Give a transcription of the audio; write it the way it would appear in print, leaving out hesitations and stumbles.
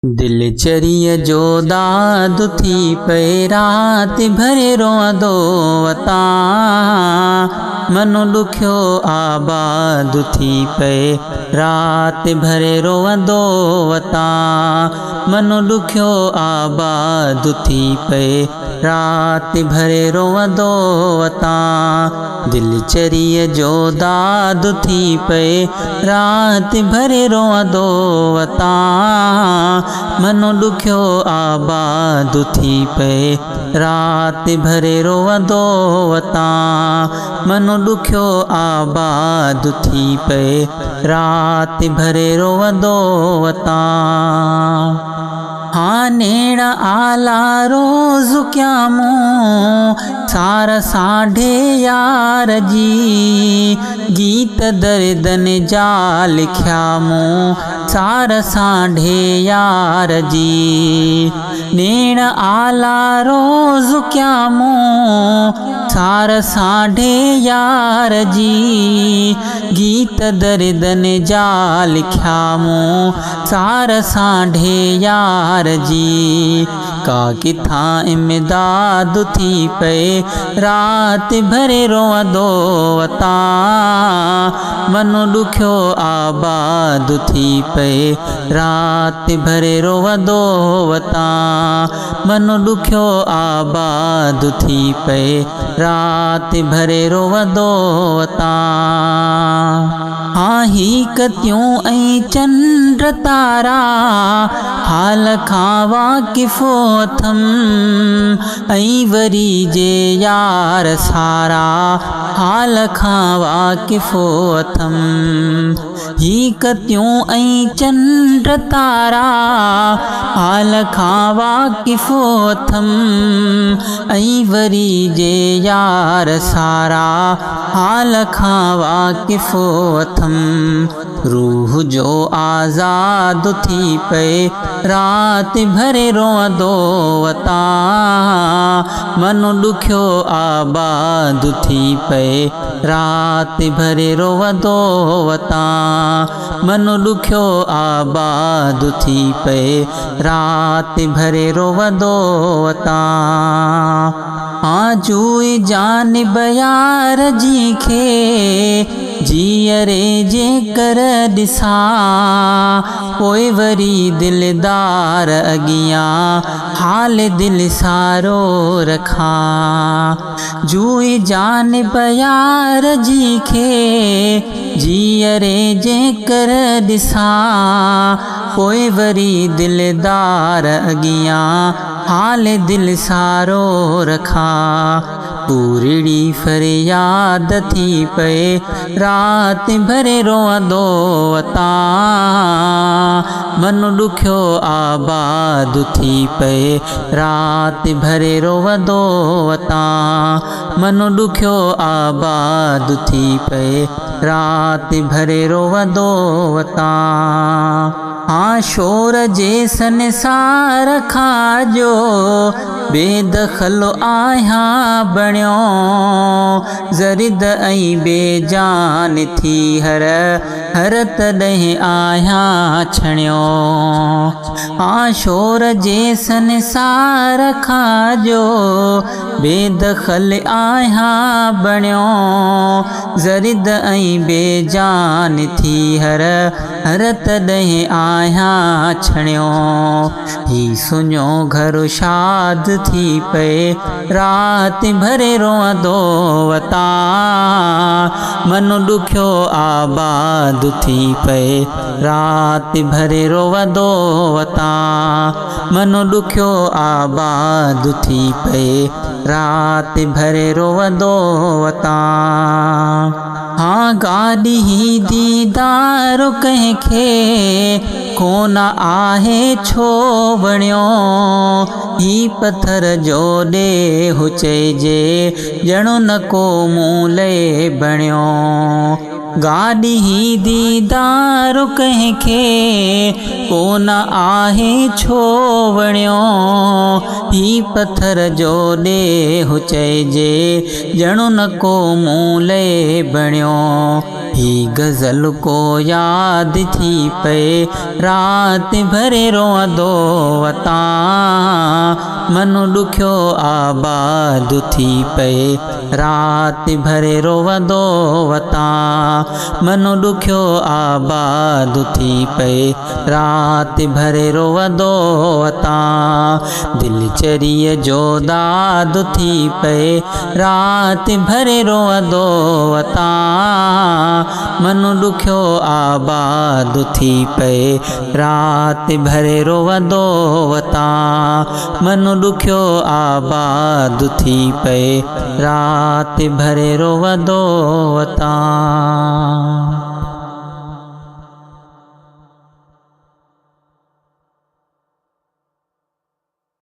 दिल चरिय जो दाद थी पे रात भरे रोंदो वता मनु दुखियो आबाद थी पे रात भरे रोंदो वता मनु दुखियो आबाद थी पे रात भरे रोंदो वता दिल चरिय जो दाद थी पे रात भरे रोंदो वता मनु दुखियो आबाद थी पे रात भरे रोंदो वता मनु दुखियो आबाद थी पे रात भरे रोंदो वता हाँ नेण आला रोज़ क्यामो सार साढ़े यार जी गीत दर्दन जा लिख्यामो सार साढ़े यार जी नेण आला रोज़ क्यामो सार साढ़े यार जी गीत दर्दन जा लिख्यामो सार साढ़े यार जी का किथा इमदाद थी पे रात भरे रोंदो वता मनु दुखियो आबाद थी पे रात भरे रोंदो वता मनु दुखियो आबाद थी पे रात भरे रोंदो वता हाँ ही कतियूं ऐं चंड तारा हाल खां वाकिफ़ो अथमि ऐं वरी जे यार सारा हाल खां वाकिफ़ो अथमि ही कतियूं ऐं चंड तारा हाल खां वाकिफ़ो अथमि ऐं वरी जे यार सारा हाल खां वाकिफ़ो अथमि रूह जो आज़ाद थी पे रात भरे रोंदो वता मनु दुखियो आबाद थी पे रात भरे रोंदो वता मनु दुखियो आबाद थी पे रात भरे रोंदो वता आजूई जानिब यार जी खे जीअरे जे कर ॾिसां पोइ वरी दिलदार अॻियां हाल दिल सारो रखां जूई जानिब यार जी खे जीअरे जे कर ॾिसां पोइ वरी दिलदार अॻियां हाल दिल सारो रखां पूरड़ी फरियाद थी पे रात भरे रोंदो वता मनु दुखियो आबाद थी पे रात भरे रोंदो वता मनु दुखियो आबाद थी पे रात भरे रोंदो वता हाँ शोर जे संसार खां जो बेदखल आहियां बणियो ज़रिद ऐं बेजान थी हर तॾहिं आहियां छणियो हाँ शोर जे संसार खां जो बेदखल आहियां बणियो ज़रिद ऐं बेजान थी हर तॾहिं आहियां छणियो ही सुञो घर शाद थी पे रात भरे रोंदो वता मनु दुखियो आबाद थी पे रात भरे रोंदो वता मनु दुखियो आबाद थी पे रात भरे रोंदो वता हाँ गाॾी ही दीदार कंहिंखे कोन आहे छो वणियो ही पत्थर जो ॾेहु चइजे ॼणो न को मूले बणियो गाॾी ही दीदार कंहिंखे कोन आहे छो वणियो ही पत्थर जो ॾेहु चइजे ॼणो न को मूले बणियो ही गज़ल को याद थी पे रात भरे रोअंदो वतां मनु ॾुखियो आबाद थी पे रात भरे रोअंदो वतां मनु ॾुखियो आबाद थी पे रात भरे रोअंदो वतां दिल चरीअ जो दाद थी पे रात भरे रोअंदो वतां मनु ॾुखियो आबाद थी पे रात भरे रोअंदो वतां मनु ॾुखियो आबाद थी पे रात भरे रोअंदो वतां।